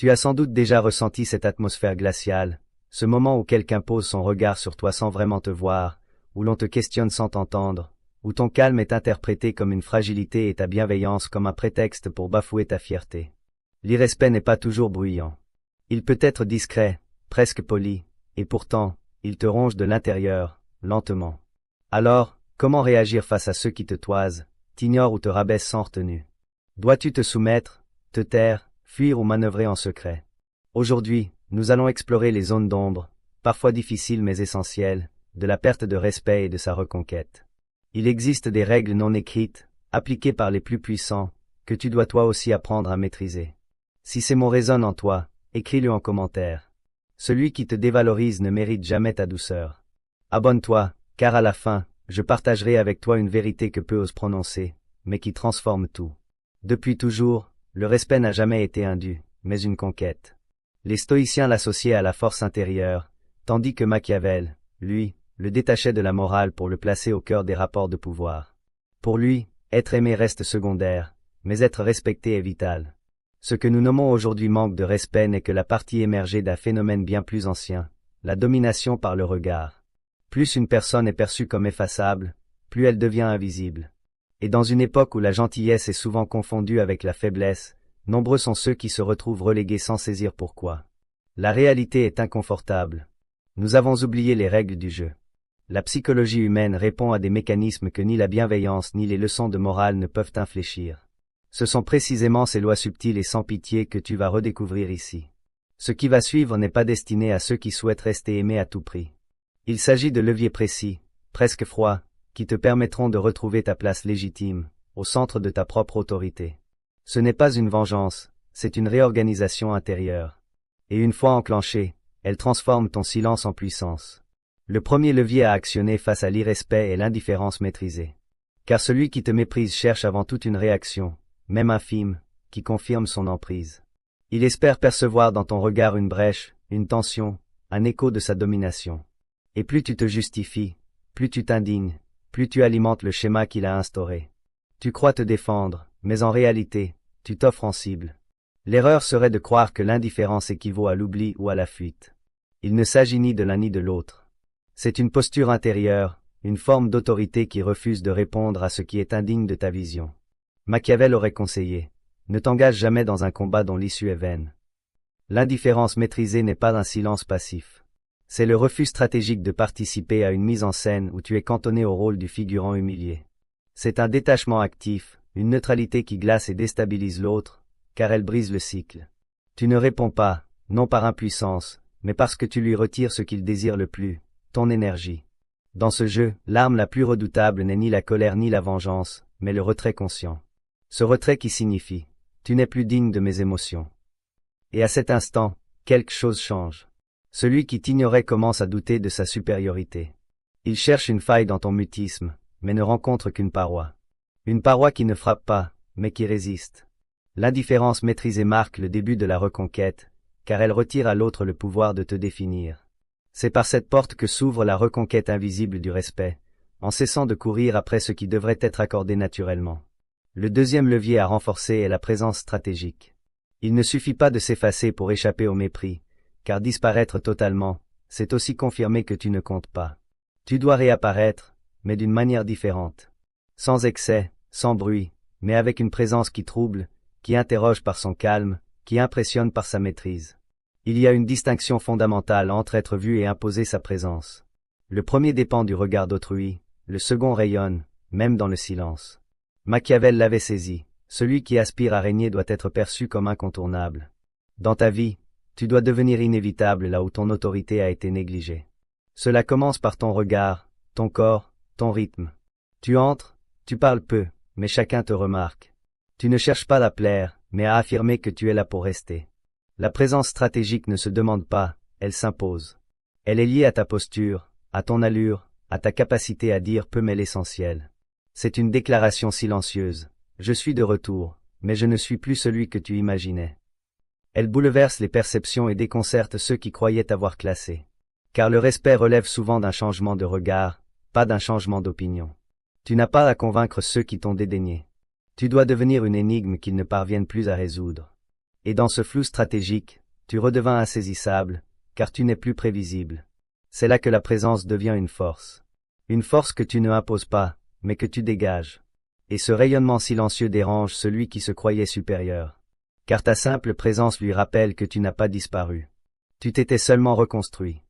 Tu as sans doute déjà ressenti cette atmosphère glaciale, ce moment où quelqu'un pose son regard sur toi sans vraiment te voir, où l'on te questionne sans t'entendre, où ton calme est interprété comme une fragilité et ta bienveillance comme un prétexte pour bafouer ta fierté. L'irrespect n'est pas toujours bruyant. Il peut être discret, presque poli, et pourtant, il te ronge de l'intérieur, lentement. Alors, comment réagir face à ceux qui te toisent, t'ignorent ou te rabaissent sans retenue? Dois-tu te soumettre, te taire, fuir ou manœuvrer en secret? Aujourd'hui, nous allons explorer les zones d'ombre, parfois difficiles mais essentielles, de la perte de respect et de sa reconquête. Il existe des règles non écrites, appliquées par les plus puissants, que tu dois toi aussi apprendre à maîtriser. Si ces mots résonnent en toi, écris-le en commentaire. Celui qui te dévalorise ne mérite jamais ta douceur. Abonne-toi, car à la fin, je partagerai avec toi une vérité que peu osent prononcer, mais qui transforme tout. Depuis toujours, le respect n'a jamais été un dû, mais une conquête. Les stoïciens l'associaient à la force intérieure, tandis que Machiavel, lui, le détachait de la morale pour le placer au cœur des rapports de pouvoir. Pour lui, être aimé reste secondaire, mais être respecté est vital. Ce que nous nommons aujourd'hui manque de respect n'est que la partie émergée d'un phénomène bien plus ancien, la domination par le regard. Plus une personne est perçue comme effaçable, plus elle devient invisible. Et dans une époque où la gentillesse est souvent confondue avec la faiblesse, nombreux sont ceux qui se retrouvent relégués sans saisir pourquoi. La réalité est inconfortable. Nous avons oublié les règles du jeu. La psychologie humaine répond à des mécanismes que ni la bienveillance ni les leçons de morale ne peuvent infléchir. Ce sont précisément ces lois subtiles et sans pitié que tu vas redécouvrir ici. Ce qui va suivre n'est pas destiné à ceux qui souhaitent rester aimés à tout prix. Il s'agit de leviers précis, presque froids, qui te permettront de retrouver ta place légitime, au centre de ta propre autorité. Ce n'est pas une vengeance, c'est une réorganisation intérieure. Et une fois enclenchée, elle transforme ton silence en puissance. Le premier levier à actionner face à l'irrespect est l'indifférence maîtrisée. Car celui qui te méprise cherche avant toute une réaction, même infime, qui confirme son emprise. Il espère percevoir dans ton regard une brèche, une tension, un écho de sa domination. Et plus tu te justifies, plus tu t'indignes, plus tu alimentes le schéma qu'il a instauré. Tu crois te défendre, mais en réalité, tu t'offres en cible. L'erreur serait de croire que l'indifférence équivaut à l'oubli ou à la fuite. Il ne s'agit ni de l'un ni de l'autre. C'est une posture intérieure, une forme d'autorité qui refuse de répondre à ce qui est indigne de ta vision. Machiavel aurait conseillé, ne t'engage jamais dans un combat dont l'issue est vaine. L'indifférence maîtrisée n'est pas un silence passif. C'est le refus stratégique de participer à une mise en scène où tu es cantonné au rôle du figurant humilié. C'est un détachement actif, une neutralité qui glace et déstabilise l'autre, car elle brise le cycle. Tu ne réponds pas, non par impuissance, mais parce que tu lui retires ce qu'il désire le plus, ton énergie. Dans ce jeu, l'arme la plus redoutable n'est ni la colère ni la vengeance, mais le retrait conscient. Ce retrait qui signifie « tu n'es plus digne de mes émotions ». Et à cet instant, quelque chose change. Celui qui t'ignorait commence à douter de sa supériorité. Il cherche une faille dans ton mutisme, mais ne rencontre qu'une paroi. Une paroi qui ne frappe pas, mais qui résiste. L'indifférence maîtrisée marque le début de la reconquête, car elle retire à l'autre le pouvoir de te définir. C'est par cette porte que s'ouvre la reconquête invisible du respect, en cessant de courir après ce qui devrait être accordé naturellement. Le deuxième levier à renforcer est la présence stratégique. Il ne suffit pas de s'effacer pour échapper au mépris, car disparaître totalement, c'est aussi confirmer que tu ne comptes pas. Tu dois réapparaître, mais d'une manière différente. Sans excès, sans bruit, mais avec une présence qui trouble, qui interroge par son calme, qui impressionne par sa maîtrise. Il y a une distinction fondamentale entre être vu et imposer sa présence. Le premier dépend du regard d'autrui, le second rayonne, même dans le silence. Machiavel l'avait saisi, celui qui aspire à régner doit être perçu comme incontournable. Dans ta vie, tu dois devenir inévitable là où ton autorité a été négligée. Cela commence par ton regard, ton corps, ton rythme. Tu entres, tu parles peu, mais chacun te remarque. Tu ne cherches pas à plaire, mais à affirmer que tu es là pour rester. La présence stratégique ne se demande pas, elle s'impose. Elle est liée à ta posture, à ton allure, à ta capacité à dire peu mais l'essentiel. C'est une déclaration silencieuse. Je suis de retour, mais je ne suis plus celui que tu imaginais. Elle bouleverse les perceptions et déconcerte ceux qui croyaient t'avoir classé. Car le respect relève souvent d'un changement de regard, pas d'un changement d'opinion. Tu n'as pas à convaincre ceux qui t'ont dédaigné. Tu dois devenir une énigme qu'ils ne parviennent plus à résoudre. Et dans ce flou stratégique, tu redevins insaisissable, car tu n'es plus prévisible. C'est là que la présence devient une force. Une force que tu ne imposes pas, mais que tu dégages. Et ce rayonnement silencieux dérange celui qui se croyait supérieur. Car ta simple présence lui rappelle que tu n'as pas disparu. Tu t'étais seulement reconstruit.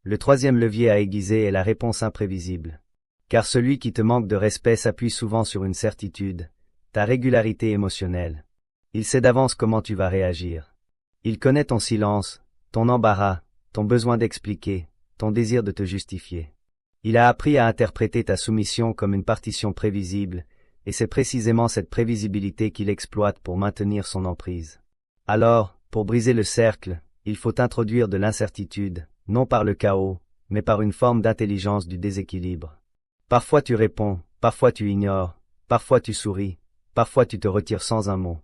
Le troisième levier à aiguiser est la réponse imprévisible. Car celui qui te manque de respect s'appuie souvent sur une certitude, ta régularité émotionnelle. Il sait d'avance comment tu vas réagir. Il connaît ton silence, ton embarras, ton besoin d'expliquer, ton désir de te justifier. Il a appris à interpréter ta soumission comme une partition prévisible, et c'est précisément cette prévisibilité qu'il exploite pour maintenir son emprise. Alors, pour briser le cercle, il faut introduire de l'incertitude, non par le chaos, mais par une forme d'intelligence du déséquilibre. Parfois tu réponds, parfois tu ignores, parfois tu souris, parfois tu te retires sans un mot.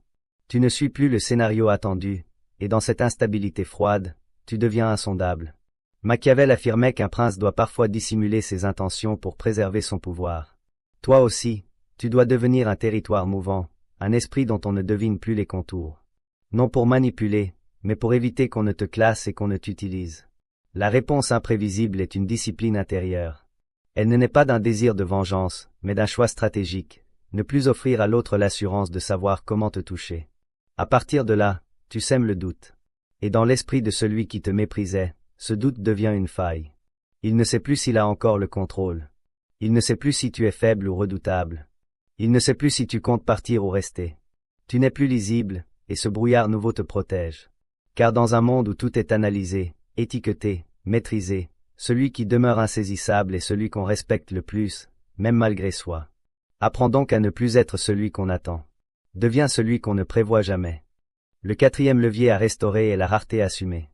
Tu ne suis plus le scénario attendu, et dans cette instabilité froide, tu deviens insondable. Machiavel affirmait qu'un prince doit parfois dissimuler ses intentions pour préserver son pouvoir. Toi aussi, tu dois devenir un territoire mouvant, un esprit dont on ne devine plus les contours. Non pour manipuler, mais pour éviter qu'on ne te classe et qu'on ne t'utilise. La réponse imprévisible est une discipline intérieure. Elle ne naît pas d'un désir de vengeance, mais d'un choix stratégique, ne plus offrir à l'autre l'assurance de savoir comment te toucher. À partir de là, tu sèmes le doute. Et dans l'esprit de celui qui te méprisait, ce doute devient une faille. Il ne sait plus s'il a encore le contrôle. Il ne sait plus si tu es faible ou redoutable. Il ne sait plus si tu comptes partir ou rester. Tu n'es plus lisible, et ce brouillard nouveau te protège. Car dans un monde où tout est analysé, étiqueté, maîtrisé, celui qui demeure insaisissable est celui qu'on respecte le plus, même malgré soi. Apprends donc à ne plus être celui qu'on attend. Deviens celui qu'on ne prévoit jamais. Le quatrième levier à restaurer est la rareté assumée.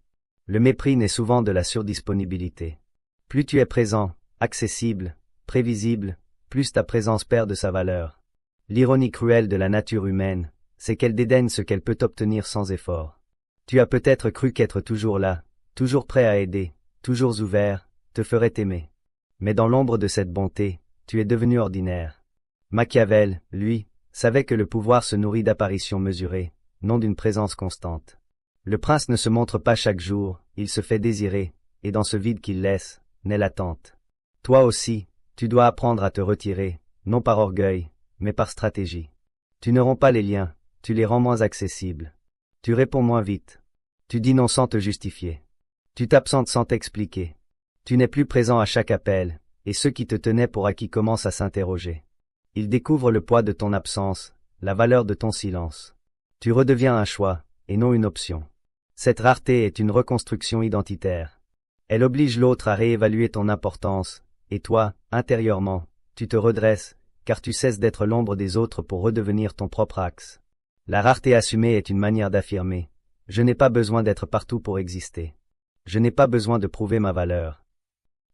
Le mépris naît souvent de la surdisponibilité. Plus tu es présent, accessible, prévisible, plus ta présence perd de sa valeur. L'ironie cruelle de la nature humaine, c'est qu'elle dédaigne ce qu'elle peut obtenir sans effort. Tu as peut-être cru qu'être toujours là, toujours prêt à aider, toujours ouvert, te ferait aimer. Mais dans l'ombre de cette bonté, tu es devenu ordinaire. Machiavel, lui, savait que le pouvoir se nourrit d'apparitions mesurées, non d'une présence constante. Le prince ne se montre pas chaque jour, il se fait désirer, et dans ce vide qu'il laisse, naît l'attente. Toi aussi, tu dois apprendre à te retirer, non par orgueil, mais par stratégie. Tu ne romps pas les liens, tu les rends moins accessibles. Tu réponds moins vite. Tu dis non sans te justifier. Tu t'absentes sans t'expliquer. Tu n'es plus présent à chaque appel, et ceux qui te tenaient pour acquis commencent à s'interroger. Ils découvrent le poids de ton absence, la valeur de ton silence. Tu redeviens un choix, et non une option. Cette rareté est une reconstruction identitaire. Elle oblige l'autre à réévaluer ton importance, et toi, intérieurement, tu te redresses, car tu cesses d'être l'ombre des autres pour redevenir ton propre axe. La rareté assumée est une manière d'affirmer. Je n'ai pas besoin d'être partout pour exister. Je n'ai pas besoin de prouver ma valeur.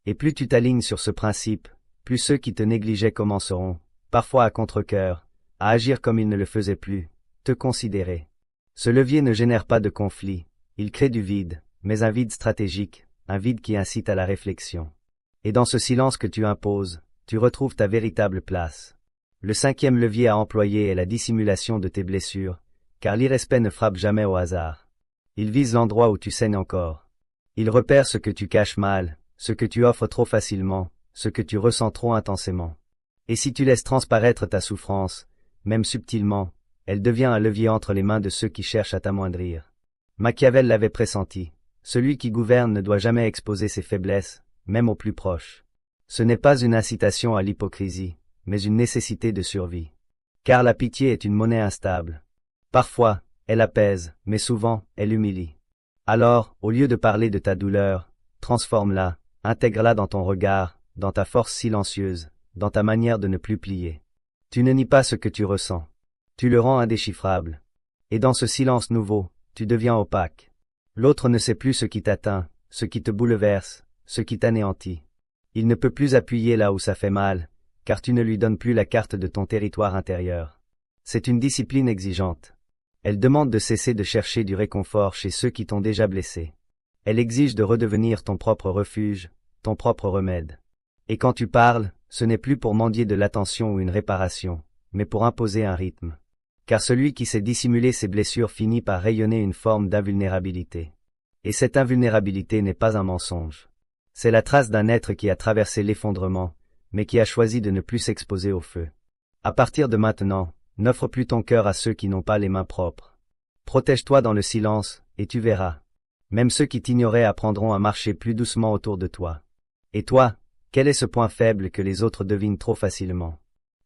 Et plus tu t'alignes sur ce principe, plus ceux qui te négligeaient commenceront, parfois à contre-cœur, à agir comme ils ne le faisaient plus, te considérer. Ce levier ne génère pas de conflit, il crée du vide, mais un vide stratégique, un vide qui incite à la réflexion. Et dans ce silence que tu imposes, tu retrouves ta véritable place. Le cinquième levier à employer est la dissimulation de tes blessures, car l'irrespect ne frappe jamais au hasard. Il vise l'endroit où tu saignes encore. Il repère ce que tu caches mal, ce que tu offres trop facilement, ce que tu ressens trop intensément. Et si tu laisses transparaître ta souffrance, même subtilement, elle devient un levier entre les mains de ceux qui cherchent à t'amoindrir. Machiavel l'avait pressenti. Celui qui gouverne ne doit jamais exposer ses faiblesses, même aux plus proches. Ce n'est pas une incitation à l'hypocrisie, mais une nécessité de survie. Car la pitié est une monnaie instable. Parfois, elle apaise, mais souvent, elle humilie. Alors, au lieu de parler de ta douleur, transforme-la, intègre-la dans ton regard, dans ta force silencieuse, dans ta manière de ne plus plier. Tu ne nies pas ce que tu ressens. Tu le rends indéchiffrable. Et dans ce silence nouveau, tu deviens opaque. L'autre ne sait plus ce qui t'atteint, ce qui te bouleverse, ce qui t'anéantit. Il ne peut plus appuyer là où ça fait mal, car tu ne lui donnes plus la carte de ton territoire intérieur. C'est une discipline exigeante. Elle demande de cesser de chercher du réconfort chez ceux qui t'ont déjà blessé. Elle exige de redevenir ton propre refuge, ton propre remède. Et quand tu parles, ce n'est plus pour mendier de l'attention ou une réparation, mais pour imposer un rythme. car celui qui sait dissimuler ses blessures finit par rayonner une forme d'invulnérabilité. Et cette invulnérabilité n'est pas un mensonge. C'est la trace d'un être qui a traversé l'effondrement, mais qui a choisi de ne plus s'exposer au feu. À partir de maintenant, n'offre plus ton cœur à ceux qui n'ont pas les mains propres. Protège-toi dans le silence, et tu verras. Même ceux qui t'ignoraient apprendront à marcher plus doucement autour de toi. Et toi, quel est ce point faible que les autres devinent trop facilement?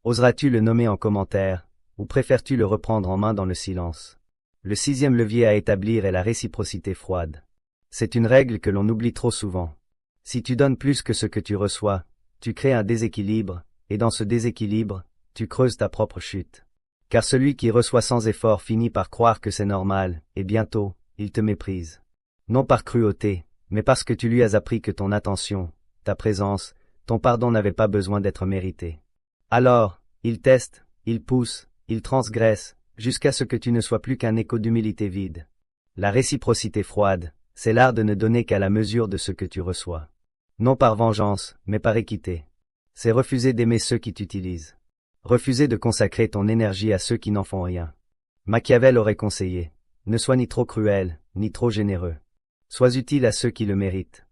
Oseras-tu le nommer en commentaire, ou préfères-tu le reprendre en main dans le silence? Le 6e levier à établir est la réciprocité froide. C'est une règle que l'on oublie trop souvent. Si tu donnes plus que ce que tu reçois, tu crées un déséquilibre, et dans ce déséquilibre, tu creuses ta propre chute. Car celui qui reçoit sans effort finit par croire que c'est normal, et bientôt, il te méprise. Non par cruauté, mais parce que tu lui as appris que ton attention, ta présence, ton pardon n'avaient pas besoin d'être mérités. Alors, il teste, il pousse, il transgresse, jusqu'à ce que tu ne sois plus qu'un écho d'humilité vide. La réciprocité froide, c'est l'art de ne donner qu'à la mesure de ce que tu reçois. Non par vengeance, mais par équité. C'est refuser d'aimer ceux qui t'utilisent. Refuser de consacrer ton énergie à ceux qui n'en font rien. Machiavel aurait conseillé, ne sois ni trop cruel, ni trop généreux. Sois utile à ceux qui le méritent.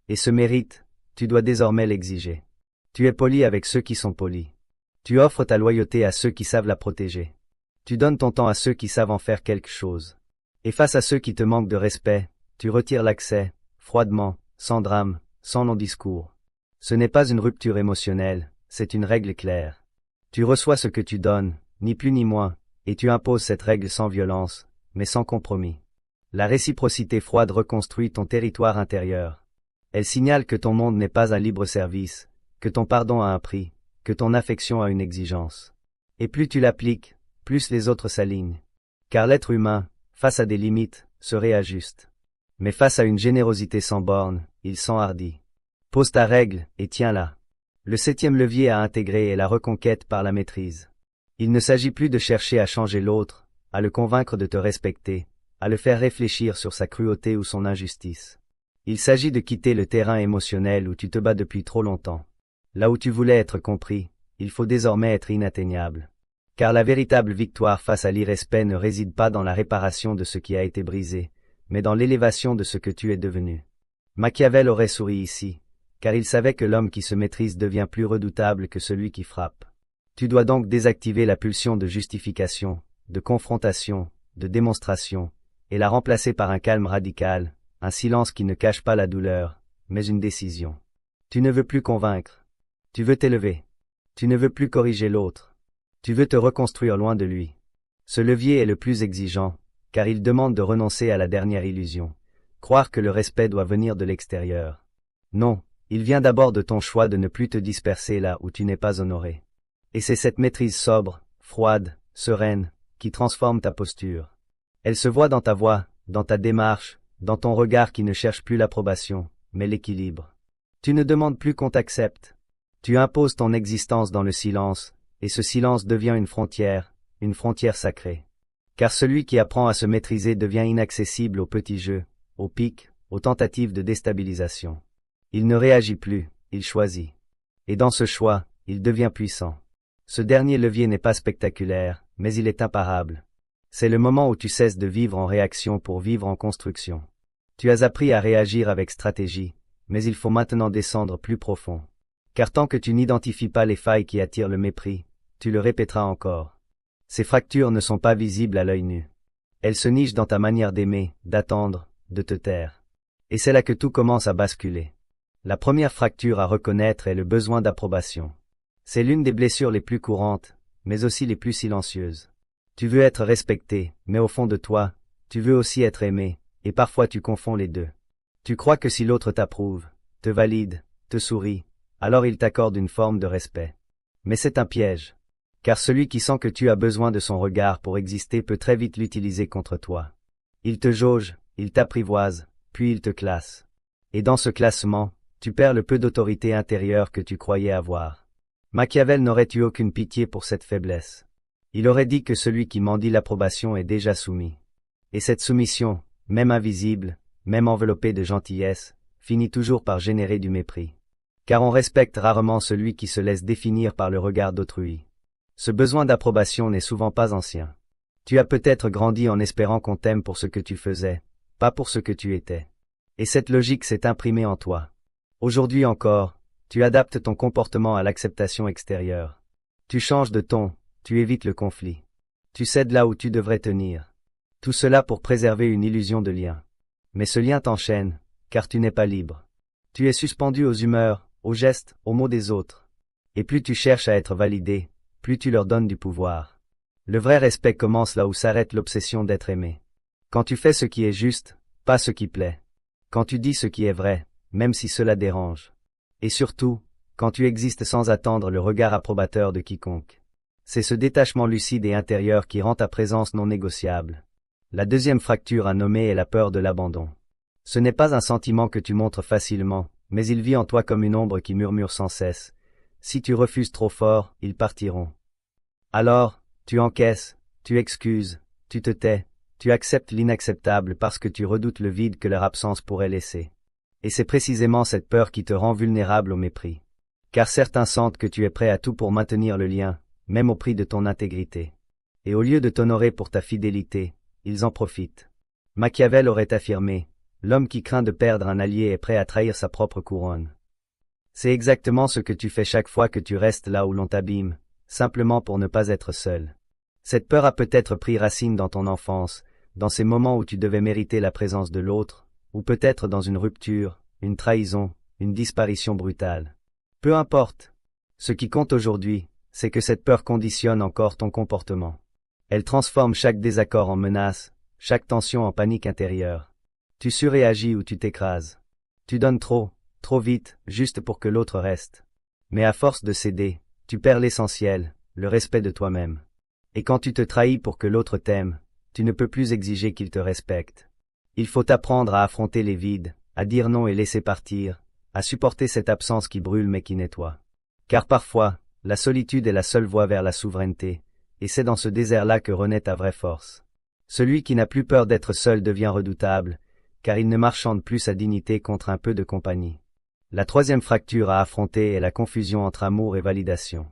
Et ce mérite, tu dois désormais l'exiger. Tu es poli avec ceux qui sont polis. Tu offres ta loyauté à ceux qui savent la protéger. Tu donnes ton temps à ceux qui savent en faire quelque chose. Et face à ceux qui te manquent de respect, tu retires l'accès, froidement, sans drame, sans long discours. Ce n'est pas une rupture émotionnelle, c'est une règle claire. Tu reçois ce que tu donnes, ni plus ni moins, et tu imposes cette règle sans violence, mais sans compromis. La réciprocité froide reconstruit ton territoire intérieur. Elle signale que ton monde n'est pas un libre service, que ton pardon a un prix, que ton affection a une exigence. Et plus tu l'appliques, plus les autres s'alignent. Car l'être humain, face à des limites, se réajuste. Mais face à une générosité sans borne, il s'enhardit. Pose ta règle, et tiens-la. Le 7e levier à intégrer est la reconquête par la maîtrise. Il ne s'agit plus de chercher à changer l'autre, à le convaincre de te respecter, à le faire réfléchir sur sa cruauté ou son injustice. Il s'agit de quitter le terrain émotionnel où tu te bats depuis trop longtemps. Là où tu voulais être compris, il faut désormais être inatteignable. Car la véritable victoire face à l'irrespect ne réside pas dans la réparation de ce qui a été brisé, mais dans l'élévation de ce que tu es devenu. Machiavel aurait souri ici, car il savait que l'homme qui se maîtrise devient plus redoutable que celui qui frappe. Tu dois donc désactiver la pulsion de justification, de confrontation, de démonstration, et la remplacer par un calme radical, un silence qui ne cache pas la douleur, mais une décision. Tu ne veux plus convaincre. Tu veux t'élever. Tu ne veux plus corriger l'autre. Tu veux te reconstruire loin de lui. Ce levier est le plus exigeant, car il demande de renoncer à la dernière illusion, croire que le respect doit venir de l'extérieur. Non, il vient d'abord de ton choix de ne plus te disperser là où tu n'es pas honoré. Et c'est cette maîtrise sobre, froide, sereine, qui transforme ta posture. Elle se voit dans ta voix, dans ta démarche, dans ton regard qui ne cherche plus l'approbation, mais l'équilibre. Tu ne demandes plus qu'on t'accepte. Tu imposes ton existence dans le silence, et ce silence devient une frontière sacrée. Car celui qui apprend à se maîtriser devient inaccessible aux petits jeux, aux pics, aux tentatives de déstabilisation. Il ne réagit plus, il choisit. Et dans ce choix, il devient puissant. Ce dernier levier n'est pas spectaculaire, mais il est imparable. C'est le moment où tu cesses de vivre en réaction pour vivre en construction. Tu as appris à réagir avec stratégie, mais il faut maintenant descendre plus profond. Car tant que tu n'identifies pas les failles qui attirent le mépris, tu le répéteras encore. Ces fractures ne sont pas visibles à l'œil nu. Elles se nichent dans ta manière d'aimer, d'attendre, de te taire. Et c'est là que tout commence à basculer. La première fracture à reconnaître est le besoin d'approbation. C'est l'une des blessures les plus courantes, mais aussi les plus silencieuses. Tu veux être respecté, mais au fond de toi, tu veux aussi être aimé, et parfois tu confonds les deux. Tu crois que si l'autre t'approuve, te valide, te sourit, alors il t'accorde une forme de respect. Mais c'est un piège. Car celui qui sent que tu as besoin de son regard pour exister peut très vite l'utiliser contre toi. Il te jauge, il t'apprivoise, puis il te classe. Et dans ce classement, tu perds le peu d'autorité intérieure que tu croyais avoir. Machiavel n'aurait eu aucune pitié pour cette faiblesse. Il aurait dit que celui qui mendie l'approbation est déjà soumis. Et cette soumission, même invisible, même enveloppée de gentillesse, finit toujours par générer du mépris. Car on respecte rarement celui qui se laisse définir par le regard d'autrui. Ce besoin d'approbation n'est souvent pas ancien. Tu as peut-être grandi en espérant qu'on t'aime pour ce que tu faisais, pas pour ce que tu étais. Et cette logique s'est imprimée en toi. Aujourd'hui encore, tu adaptes ton comportement à l'acceptation extérieure. Tu changes de ton, tu évites le conflit. Tu cèdes là où tu devrais tenir. Tout cela pour préserver une illusion de lien. Mais ce lien t'enchaîne, car tu n'es pas libre. Tu es suspendu aux humeurs, aux gestes, aux mots des autres. Et plus tu cherches à être validé, plus tu leur donnes du pouvoir. Le vrai respect commence là où s'arrête l'obsession d'être aimé. Quand tu fais ce qui est juste, pas ce qui plaît. Quand tu dis ce qui est vrai, même si cela dérange. Et surtout, quand tu existes sans attendre le regard approbateur de quiconque. C'est ce détachement lucide et intérieur qui rend ta présence non négociable. La deuxième fracture à nommer est la peur de l'abandon. Ce n'est pas un sentiment que tu montres facilement, mais il vit en toi comme une ombre qui murmure sans cesse. Si tu refuses trop fort, ils partiront. Alors, tu encaisses, tu excuses, tu te tais, tu acceptes l'inacceptable parce que tu redoutes le vide que leur absence pourrait laisser. Et c'est précisément cette peur qui te rend vulnérable au mépris. Car certains sentent que tu es prêt à tout pour maintenir le lien, même au prix de ton intégrité. Et au lieu de t'honorer pour ta fidélité, ils en profitent. Machiavel aurait affirmé, l'homme qui craint de perdre un allié est prêt à trahir sa propre couronne. C'est exactement ce que tu fais chaque fois que tu restes là où l'on t'abîme, simplement pour ne pas être seul. Cette peur a peut-être pris racine dans ton enfance, dans ces moments où tu devais mériter la présence de l'autre, ou peut-être dans une rupture, une trahison, une disparition brutale. Peu importe. Ce qui compte aujourd'hui, c'est que cette peur conditionne encore ton comportement. Elle transforme chaque désaccord en menace, chaque tension en panique intérieure. Tu surréagis ou tu t'écrases. Tu donnes trop vite, juste pour que l'autre reste. Mais à force de céder, tu perds l'essentiel, le respect de toi-même. Et quand tu te trahis pour que l'autre t'aime, tu ne peux plus exiger qu'il te respecte. Il faut apprendre à affronter les vides, à dire non et laisser partir, à supporter cette absence qui brûle mais qui nettoie. Car parfois, la solitude est la seule voie vers la souveraineté, et c'est dans ce désert-là que renaît ta vraie force. Celui qui n'a plus peur d'être seul devient redoutable, car il ne marchande plus sa dignité contre un peu de compagnie. La troisième fracture à affronter est la confusion entre amour et validation.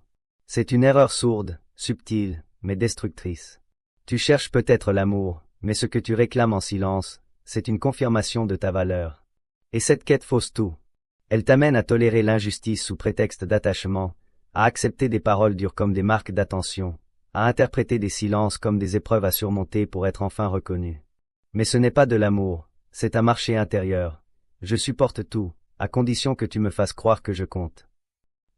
C'est une erreur sourde, subtile, mais destructrice. Tu cherches peut-être l'amour, mais ce que tu réclames en silence, c'est une confirmation de ta valeur. Et cette quête fausse tout. Elle t'amène à tolérer l'injustice sous prétexte d'attachement, à accepter des paroles dures comme des marques d'attention, à interpréter des silences comme des épreuves à surmonter pour être enfin reconnu. Mais ce n'est pas de l'amour, c'est un marché intérieur. Je supporte tout, à condition que tu me fasses croire que je compte.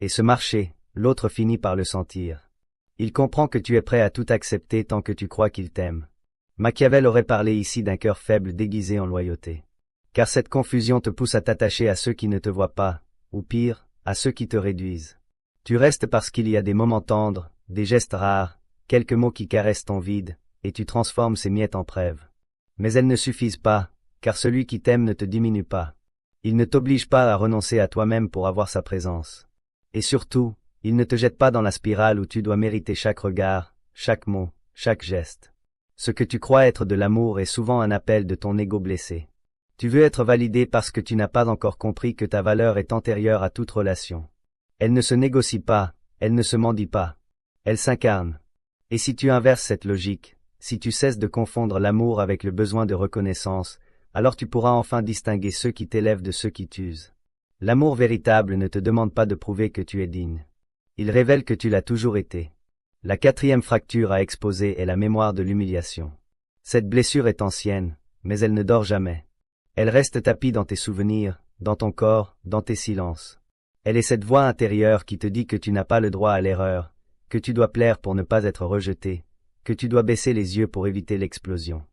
Et ce marché, l'autre finit par le sentir. Il comprend que tu es prêt à tout accepter tant que tu crois qu'il t'aime. Machiavel aurait parlé ici d'un cœur faible déguisé en loyauté. Car cette confusion te pousse à t'attacher à ceux qui ne te voient pas, ou pire, à ceux qui te réduisent. Tu restes parce qu'il y a des moments tendres, des gestes rares, quelques mots qui caressent ton vide, et tu transformes ces miettes en preuves. Mais elles ne suffisent pas, car celui qui t'aime ne te diminue pas. Il ne t'oblige pas à renoncer à toi-même pour avoir sa présence. Et surtout, il ne te jette pas dans la spirale où tu dois mériter chaque regard, chaque mot, chaque geste. Ce que tu crois être de l'amour est souvent un appel de ton ego blessé. Tu veux être validé parce que tu n'as pas encore compris que ta valeur est antérieure à toute relation. Elle ne se négocie pas, elle ne se mendie pas. Elle s'incarne. Et si tu inverses cette logique, si tu cesses de confondre l'amour avec le besoin de reconnaissance, alors tu pourras enfin distinguer ceux qui t'élèvent de ceux qui t'usent. L'amour véritable ne te demande pas de prouver que tu es digne. Il révèle que tu l'as toujours été. La quatrième fracture à exposer est la mémoire de l'humiliation. Cette blessure est ancienne, mais elle ne dort jamais. Elle reste tapie dans tes souvenirs, dans ton corps, dans tes silences. Elle est cette voix intérieure qui te dit que tu n'as pas le droit à l'erreur, que tu dois plaire pour ne pas être rejeté, que tu dois baisser les yeux pour éviter l'explosion.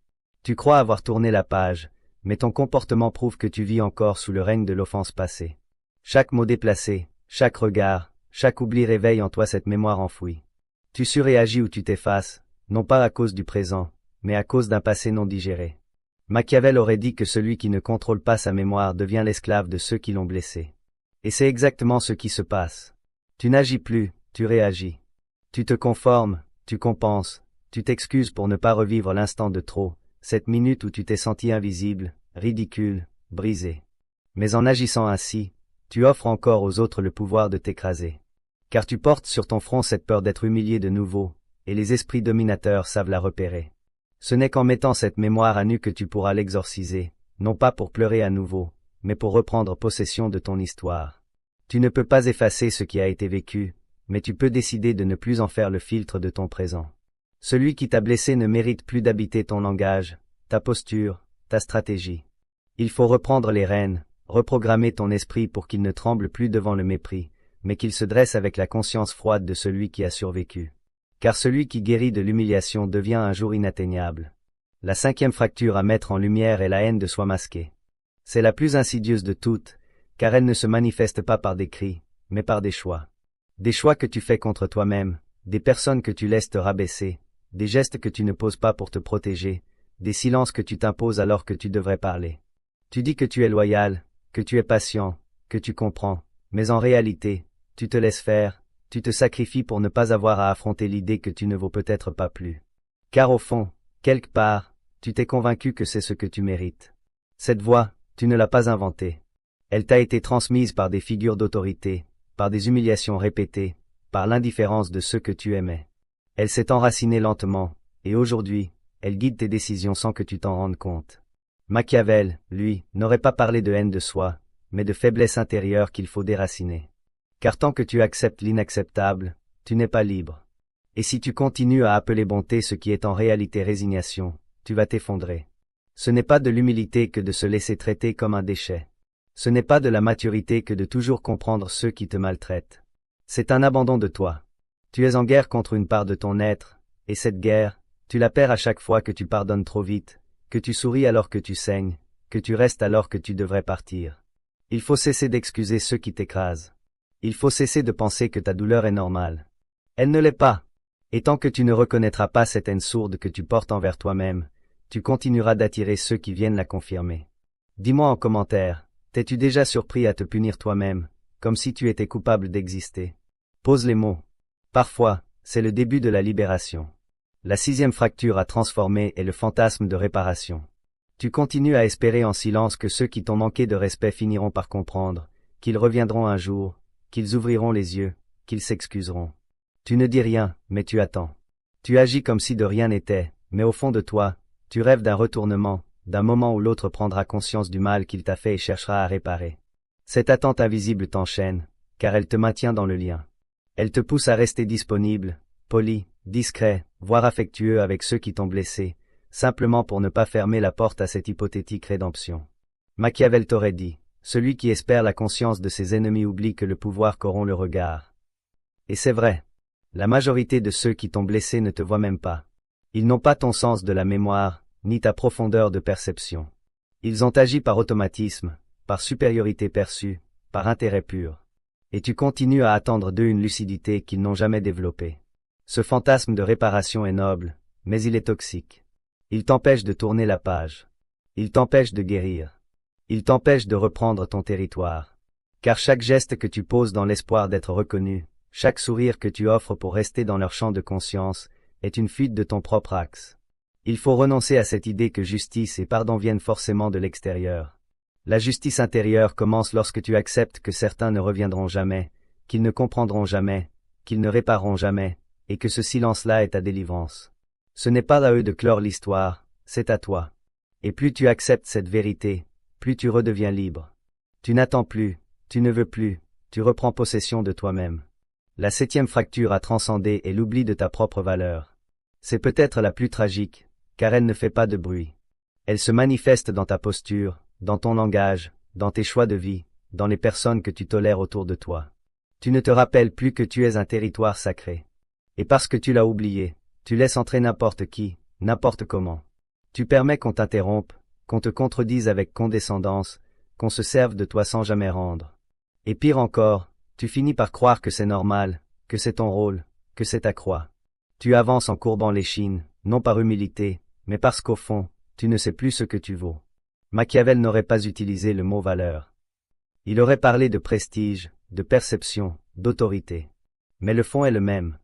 Tu crois avoir tourné la page, mais ton comportement prouve que tu vis encore sous le règne de l'offense passée. Chaque mot déplacé, chaque regard, chaque oubli réveille en toi cette mémoire enfouie. Tu surréagis ou tu t'effaces, non pas à cause du présent, mais à cause d'un passé non digéré. Machiavel aurait dit que celui qui ne contrôle pas sa mémoire devient l'esclave de ceux qui l'ont blessé. Et c'est exactement ce qui se passe. Tu n'agis plus, tu réagis. Tu te conformes, tu compenses, tu t'excuses pour ne pas revivre l'instant de trop, cette minute où tu t'es senti invisible, ridicule, brisé. Mais en agissant ainsi, tu offres encore aux autres le pouvoir de t'écraser. Car tu portes sur ton front cette peur d'être humilié de nouveau, et les esprits dominateurs savent la repérer. Ce n'est qu'en mettant cette mémoire à nu que tu pourras l'exorciser, non pas pour pleurer à nouveau, mais pour reprendre possession de ton histoire. Tu ne peux pas effacer ce qui a été vécu, mais tu peux décider de ne plus en faire le filtre de ton présent. Celui qui t'a blessé ne mérite plus d'habiter ton langage, ta posture, ta stratégie. Il faut reprendre les rênes, reprogrammer ton esprit pour qu'il ne tremble plus devant le mépris, mais qu'il se dresse avec la conscience froide de celui qui a survécu. Car celui qui guérit de l'humiliation devient un jour inatteignable. La 5e fracture à mettre en lumière est la haine de soi masquée. C'est la plus insidieuse de toutes, car elle ne se manifeste pas par des cris, mais par des choix. Des choix que tu fais contre toi-même, des personnes que tu laisses te rabaisser, des gestes que tu ne poses pas pour te protéger, des silences que tu t'imposes alors que tu devrais parler. Tu dis que tu es loyal, que tu es patient, que tu comprends, mais en réalité, tu te laisses faire, tu te sacrifies pour ne pas avoir à affronter l'idée que tu ne vaux peut-être pas plus. Car au fond, quelque part, tu t'es convaincu que c'est ce que tu mérites. Cette voix, tu ne l'as pas inventée. Elle t'a été transmise par des figures d'autorité, par des humiliations répétées, par l'indifférence de ceux que tu aimais. Elle s'est enracinée lentement, et aujourd'hui, elle guide tes décisions sans que tu t'en rendes compte. Machiavel, lui, n'aurait pas parlé de haine de soi, mais de faiblesse intérieure qu'il faut déraciner. Car tant que tu acceptes l'inacceptable, tu n'es pas libre. Et si tu continues à appeler bonté ce qui est en réalité résignation, tu vas t'effondrer. Ce n'est pas de l'humilité que de se laisser traiter comme un déchet. Ce n'est pas de la maturité que de toujours comprendre ceux qui te maltraitent. C'est un abandon de toi. Tu es en guerre contre une part de ton être, et cette guerre, tu la perds à chaque fois que tu pardonnes trop vite, que tu souris alors que tu saignes, que tu restes alors que tu devrais partir. Il faut cesser d'excuser ceux qui t'écrasent. Il faut cesser de penser que ta douleur est normale. Elle ne l'est pas. Et tant que tu ne reconnaîtras pas cette haine sourde que tu portes envers toi-même, tu continueras d'attirer ceux qui viennent la confirmer. Dis-moi en commentaire, t'es-tu déjà surpris à te punir toi-même, comme si tu étais coupable d'exister? Pose les mots. Parfois, c'est le début de la libération. La 6e fracture à transformer est le fantasme de réparation. Tu continues à espérer en silence que ceux qui t'ont manqué de respect finiront par comprendre, qu'ils reviendront un jour, qu'ils ouvriront les yeux, qu'ils s'excuseront. Tu ne dis rien, mais tu attends. Tu agis comme si de rien n'était, mais au fond de toi, tu rêves d'un retournement, d'un moment où l'autre prendra conscience du mal qu'il t'a fait et cherchera à réparer. Cette attente invisible t'enchaîne, car elle te maintient dans le lien. Elle te pousse à rester disponible, poli, discret, voire affectueux avec ceux qui t'ont blessé, simplement pour ne pas fermer la porte à cette hypothétique rédemption. Machiavel t'aurait dit, celui qui espère la conscience de ses ennemis oublie que le pouvoir corrompt le regard. Et c'est vrai. La majorité de ceux qui t'ont blessé ne te voient même pas. Ils n'ont pas ton sens de la mémoire, ni ta profondeur de perception. Ils ont agi par automatisme, par supériorité perçue, par intérêt pur. Et tu continues à attendre d'eux une lucidité qu'ils n'ont jamais développée. Ce fantasme de réparation est noble, mais il est toxique. Il t'empêche de tourner la page. Il t'empêche de guérir. Il t'empêche de reprendre ton territoire. Car chaque geste que tu poses dans l'espoir d'être reconnu, chaque sourire que tu offres pour rester dans leur champ de conscience, est une fuite de ton propre axe. Il faut renoncer à cette idée que justice et pardon viennent forcément de l'extérieur. La justice intérieure commence lorsque tu acceptes que certains ne reviendront jamais, qu'ils ne comprendront jamais, qu'ils ne répareront jamais, et que ce silence-là est ta délivrance. Ce n'est pas à eux de clore l'histoire, c'est à toi. Et plus tu acceptes cette vérité, plus tu redeviens libre. Tu n'attends plus, tu ne veux plus, tu reprends possession de toi-même. La 7e fracture à transcender est l'oubli de ta propre valeur. C'est peut-être la plus tragique, car elle ne fait pas de bruit. Elle se manifeste dans ta posture, dans ton langage, dans tes choix de vie, dans les personnes que tu tolères autour de toi. Tu ne te rappelles plus que tu es un territoire sacré. Et parce que tu l'as oublié, tu laisses entrer n'importe qui, n'importe comment. Tu permets qu'on t'interrompe, qu'on te contredise avec condescendance, qu'on se serve de toi sans jamais rendre. Et pire encore, tu finis par croire que c'est normal, que c'est ton rôle, que c'est ta croix. Tu avances en courbant l'échine, non par humilité, mais parce qu'au fond, tu ne sais plus ce que tu vaux. Machiavel n'aurait pas utilisé le mot valeur. Il aurait parlé de prestige, de perception, d'autorité. Mais le fond est le même.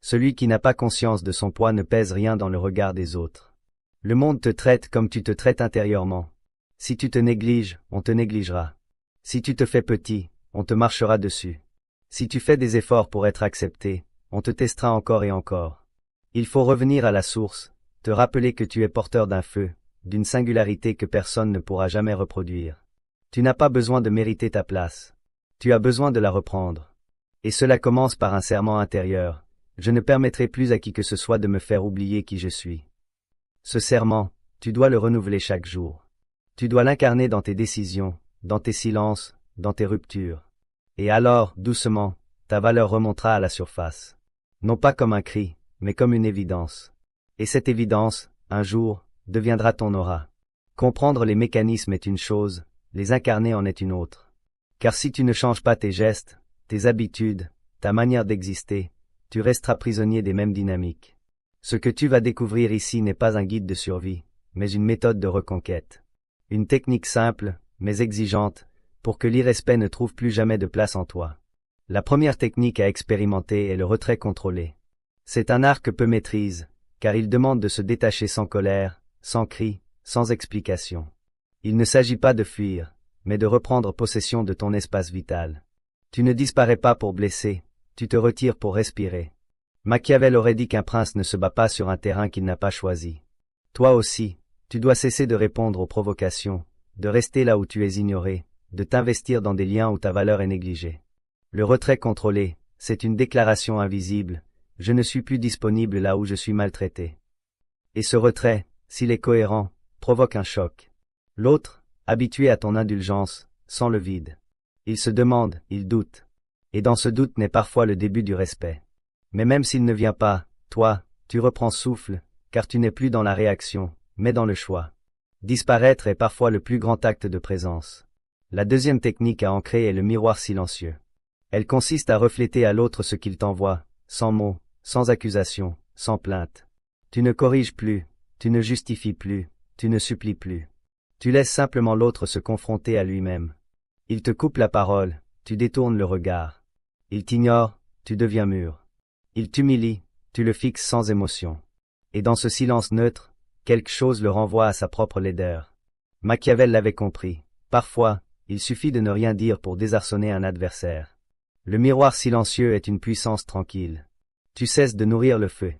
Celui qui n'a pas conscience de son poids ne pèse rien dans le regard des autres. Le monde te traite comme tu te traites intérieurement. Si tu te négliges, on te négligera. Si tu te fais petit, on te marchera dessus. Si tu fais des efforts pour être accepté, on te testera encore et encore. Il faut revenir à la source, te rappeler que tu es porteur d'un feu, d'une singularité que personne ne pourra jamais reproduire. Tu n'as pas besoin de mériter ta place. Tu as besoin de la reprendre. Et cela commence par un serment intérieur. Je ne permettrai plus à qui que ce soit de me faire oublier qui je suis. Ce serment, tu dois le renouveler chaque jour. Tu dois l'incarner dans tes décisions, dans tes silences, dans tes ruptures. Et alors, doucement, ta valeur remontera à la surface. Non pas comme un cri, mais comme une évidence. Et cette évidence, un jour, deviendra ton aura. Comprendre les mécanismes est une chose, les incarner en est une autre. Car si tu ne changes pas tes gestes, tes habitudes, ta manière d'exister, tu resteras prisonnier des mêmes dynamiques. Ce que tu vas découvrir ici n'est pas un guide de survie, mais une méthode de reconquête. Une technique simple, mais exigeante, pour que l'irrespect ne trouve plus jamais de place en toi. La première technique à expérimenter est le retrait contrôlé. C'est un art que peu maîtrisent, car il demande de se détacher sans colère, sans cri, sans explication. Il ne s'agit pas de fuir, mais de reprendre possession de ton espace vital. Tu ne disparais pas pour blesser, tu te retires pour respirer. Machiavel aurait dit qu'un prince ne se bat pas sur un terrain qu'il n'a pas choisi. Toi aussi, tu dois cesser de répondre aux provocations, de rester là où tu es ignoré, de t'investir dans des liens où ta valeur est négligée. Le retrait contrôlé, c'est une déclaration invisible, je ne suis plus disponible là où je suis maltraité. Et ce retrait, s'il est cohérent, provoque un choc. L'autre, habitué à ton indulgence, sent le vide. Il se demande, il doute. Et dans ce doute naît parfois le début du respect. Mais même s'il ne vient pas, toi, tu reprends souffle, car tu n'es plus dans la réaction, mais dans le choix. Disparaître est parfois le plus grand acte de présence. La deuxième technique à ancrer est le miroir silencieux. Elle consiste à refléter à l'autre ce qu'il t'envoie, sans mots, sans accusation, sans plainte. Tu ne corriges plus, tu ne justifies plus, tu ne supplies plus. Tu laisses simplement l'autre se confronter à lui-même. Il te coupe la parole, tu détournes le regard. Il t'ignore, tu deviens mûr. Il t'humilie, tu le fixes sans émotion. Et dans ce silence neutre, quelque chose le renvoie à sa propre laideur. Machiavel l'avait compris. Parfois, il suffit de ne rien dire pour désarçonner un adversaire. Le miroir silencieux est une puissance tranquille. Tu cesses de nourrir le feu.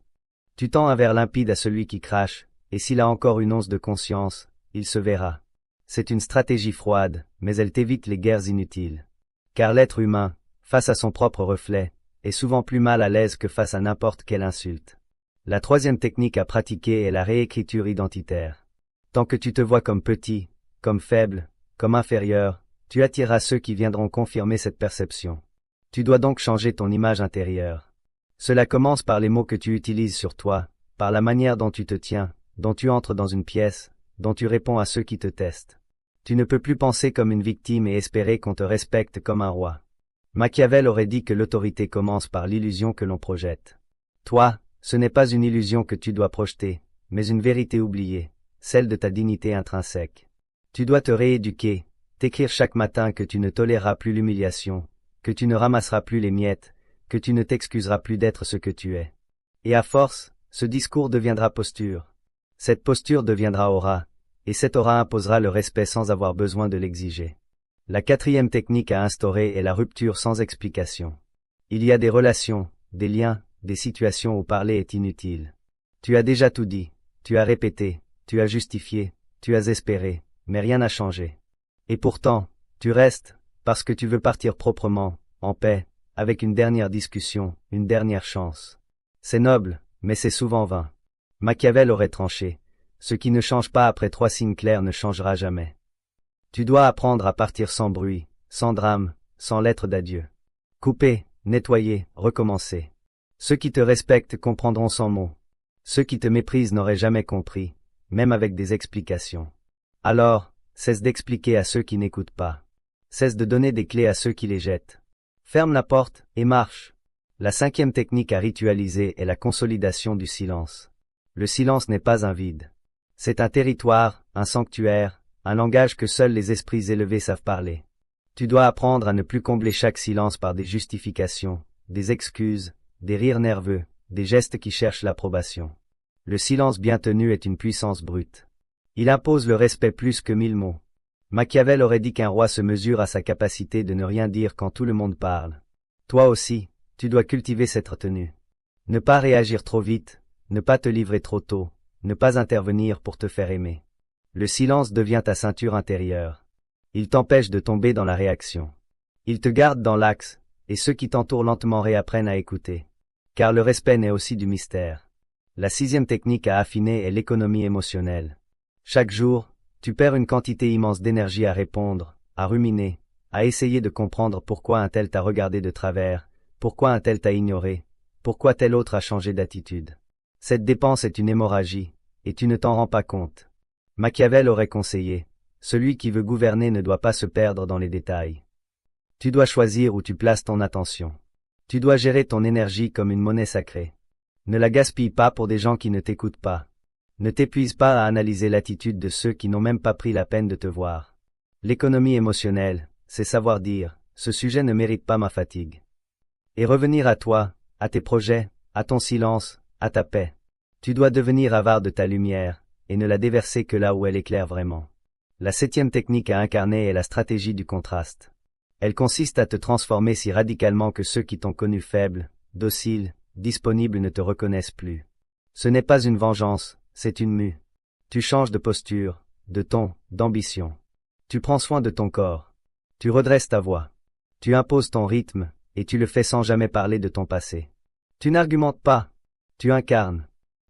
Tu tends un verre limpide à celui qui crache, et s'il a encore une once de conscience, il se verra. C'est une stratégie froide, mais elle t'évite les guerres inutiles. Car l'être humain, face à son propre reflet, est souvent plus mal à l'aise que face à n'importe quelle insulte. La troisième technique à pratiquer est la réécriture identitaire. Tant que tu te vois comme petit, comme faible, comme inférieur, tu attireras ceux qui viendront confirmer cette perception. Tu dois donc changer ton image intérieure. Cela commence par les mots que tu utilises sur toi, par la manière dont tu te tiens, dont tu entres dans une pièce, dont tu réponds à ceux qui te testent. Tu ne peux plus penser comme une victime et espérer qu'on te respecte comme un roi. Machiavel aurait dit que l'autorité commence par l'illusion que l'on projette. Toi, ce n'est pas une illusion que tu dois projeter, mais une vérité oubliée, celle de ta dignité intrinsèque. Tu dois te rééduquer, t'écrire chaque matin que tu ne toléreras plus l'humiliation, que tu ne ramasseras plus les miettes, que tu ne t'excuseras plus d'être ce que tu es. Et à force, ce discours deviendra posture. Cette posture deviendra aura, et cette aura imposera le respect sans avoir besoin de l'exiger. La quatrième technique à instaurer est la rupture sans explication. Il y a des relations, des liens, des situations où parler est inutile. Tu as déjà tout dit, tu as répété, tu as justifié, tu as espéré, mais rien n'a changé. Et pourtant, tu restes, parce que tu veux partir proprement, en paix, avec une dernière discussion, une dernière chance. C'est noble, mais c'est souvent vain. Machiavel aurait tranché. Ce qui ne change pas après 3 signes clairs ne changera jamais. Tu dois apprendre à partir sans bruit, sans drame, sans lettre d'adieu. Couper, nettoyer, recommencer. Ceux qui te respectent comprendront sans mots. Ceux qui te méprisent n'auraient jamais compris, même avec des explications. Alors, cesse d'expliquer à ceux qui n'écoutent pas. Cesse de donner des clés à ceux qui les jettent. Ferme la porte, et marche. La cinquième technique à ritualiser est la consolidation du silence. Le silence n'est pas un vide. C'est un territoire, un sanctuaire, un langage que seuls les esprits élevés savent parler. Tu dois apprendre à ne plus combler chaque silence par des justifications, des excuses, des rires nerveux, des gestes qui cherchent l'approbation. Le silence bien tenu est une puissance brute. Il impose le respect plus que 1000 mots. Machiavel aurait dit qu'un roi se mesure à sa capacité de ne rien dire quand tout le monde parle. Toi aussi, tu dois cultiver cette retenue. Ne pas réagir trop vite, ne pas te livrer trop tôt, ne pas intervenir pour te faire aimer. Le silence devient ta ceinture intérieure. Il t'empêche de tomber dans la réaction. Il te garde dans l'axe, et ceux qui t'entourent lentement réapprennent à écouter. Car le respect naît aussi du mystère. La 6e technique à affiner est l'économie émotionnelle. Chaque jour, tu perds une quantité immense d'énergie à répondre, à ruminer, à essayer de comprendre pourquoi un tel t'a regardé de travers, pourquoi un tel t'a ignoré, pourquoi tel autre a changé d'attitude. Cette dépense est une hémorragie, et tu ne t'en rends pas compte. Machiavel aurait conseillé, celui qui veut gouverner ne doit pas se perdre dans les détails. Tu dois choisir où tu places ton attention. Tu dois gérer ton énergie comme une monnaie sacrée. Ne la gaspille pas pour des gens qui ne t'écoutent pas. Ne t'épuise pas à analyser l'attitude de ceux qui n'ont même pas pris la peine de te voir. L'économie émotionnelle, c'est savoir dire, ce sujet ne mérite pas ma fatigue. Et revenir à toi, à tes projets, à ton silence, à ta paix. Tu dois devenir avare de ta lumière, et ne la déverser que là où elle éclaire vraiment. La 7e technique à incarner est la stratégie du contraste. Elle consiste à te transformer si radicalement que ceux qui t'ont connu faible, docile, disponible ne te reconnaissent plus. Ce n'est pas une vengeance, c'est une mue. Tu changes de posture, de ton, d'ambition. Tu prends soin de ton corps. Tu redresses ta voix. Tu imposes ton rythme, et tu le fais sans jamais parler de ton passé. Tu n'argumentes pas. Tu incarnes.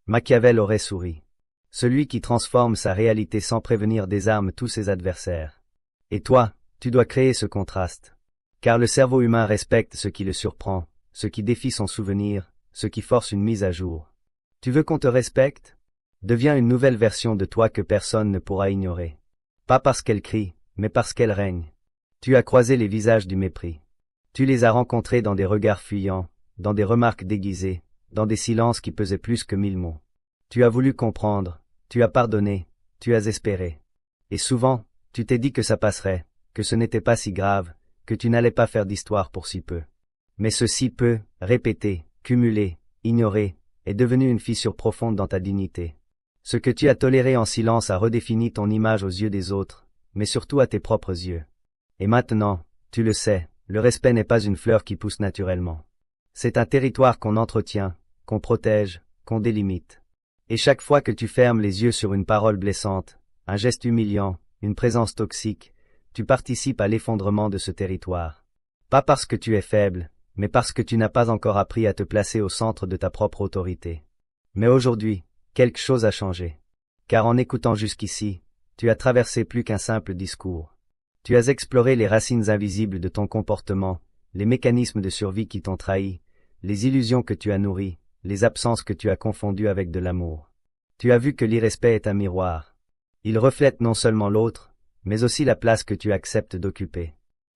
Machiavel aurait souri. Celui qui transforme sa réalité sans prévenir désarme tous ses adversaires. Et toi, tu dois créer ce contraste. Car le cerveau humain respecte ce qui le surprend, ce qui défie son souvenir, ce qui force une mise à jour. Tu veux qu'on te respecte? Deviens une nouvelle version de toi que personne ne pourra ignorer. Pas parce qu'elle crie, mais parce qu'elle règne. Tu as croisé les visages du mépris. Tu les as rencontrés dans des regards fuyants, dans des remarques déguisées, dans des silences qui pesaient plus que 1000 mots. Tu as voulu comprendre, tu as pardonné, tu as espéré. Et souvent, tu t'es dit que ça passerait, que ce n'était pas si grave, que tu n'allais pas faire d'histoire pour si peu. Mais ce si peu, répété, cumulé, ignoré, est devenu une fissure profonde dans ta dignité. Ce que tu as toléré en silence a redéfini ton image aux yeux des autres, mais surtout à tes propres yeux. Et maintenant, tu le sais, le respect n'est pas une fleur qui pousse naturellement. C'est un territoire qu'on entretient, qu'on protège, qu'on délimite. Et chaque fois que tu fermes les yeux sur une parole blessante, un geste humiliant, une présence toxique, tu participes à l'effondrement de ce territoire. Pas parce que tu es faible, mais parce que tu n'as pas encore appris à te placer au centre de ta propre autorité. Mais aujourd'hui, quelque chose a changé. Car en écoutant jusqu'ici, tu as traversé plus qu'un simple discours. Tu as exploré les racines invisibles de ton comportement, les mécanismes de survie qui t'ont trahi, les illusions que tu as nourries, les absences que tu as confondues avec de l'amour. Tu as vu que l'irrespect est un miroir. Il reflète non seulement l'autre, mais aussi la place que tu acceptes d'occuper.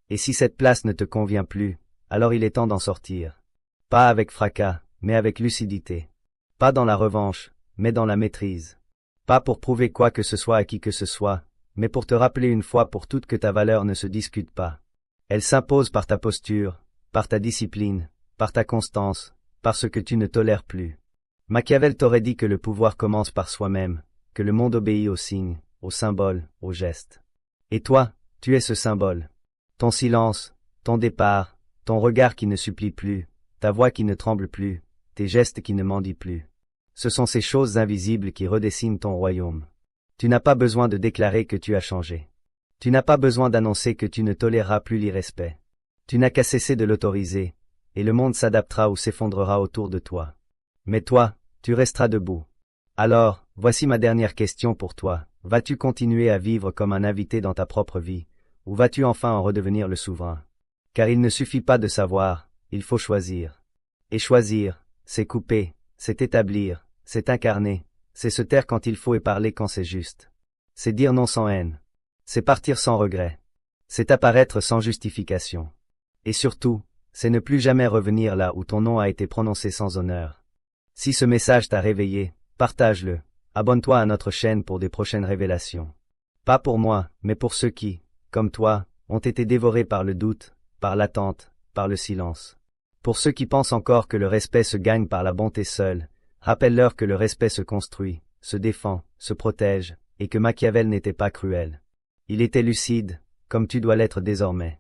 Et si cette place ne te convient plus, alors il est temps d'en sortir. Pas avec fracas, mais avec lucidité. Pas dans la revanche, mais dans la maîtrise. Pas pour prouver quoi que ce soit à qui que ce soit, mais pour te rappeler une fois pour toutes que ta valeur ne se discute pas. Elle s'impose par ta posture, par ta discipline, par ta constance, par ce que tu ne tolères plus. Machiavel t'aurait dit que le pouvoir commence par soi-même, que le monde obéit aux signes, aux symboles, aux gestes. Et toi, tu es ce symbole. Ton silence, ton départ, ton regard qui ne supplie plus, ta voix qui ne tremble plus, tes gestes qui ne mendient plus. Ce sont ces choses invisibles qui redessinent ton royaume. Tu n'as pas besoin de déclarer que tu as changé. Tu n'as pas besoin d'annoncer que tu ne toléreras plus l'irrespect. Tu n'as qu'à cesser de l'autoriser, et le monde s'adaptera ou s'effondrera autour de toi. Mais toi, tu resteras debout. Alors, voici ma dernière question pour toi. Vas-tu continuer à vivre comme un invité dans ta propre vie, ou vas-tu enfin en redevenir le souverain? Car il ne suffit pas de savoir, il faut choisir. Et choisir, c'est couper, c'est établir, c'est incarner, c'est se taire quand il faut et parler quand c'est juste. C'est dire non sans haine. C'est partir sans regret. C'est apparaître sans justification. Et surtout, c'est ne plus jamais revenir là où ton nom a été prononcé sans honneur. Si ce message t'a réveillé, partage-le. Abonne-toi à notre chaîne pour des prochaines révélations. Pas pour moi, mais pour ceux qui, comme toi, ont été dévorés par le doute, par l'attente, par le silence. Pour ceux qui pensent encore que le respect se gagne par la bonté seule, rappelle-leur que le respect se construit, se défend, se protège, et que Machiavel n'était pas cruel. Il était lucide, comme tu dois l'être désormais.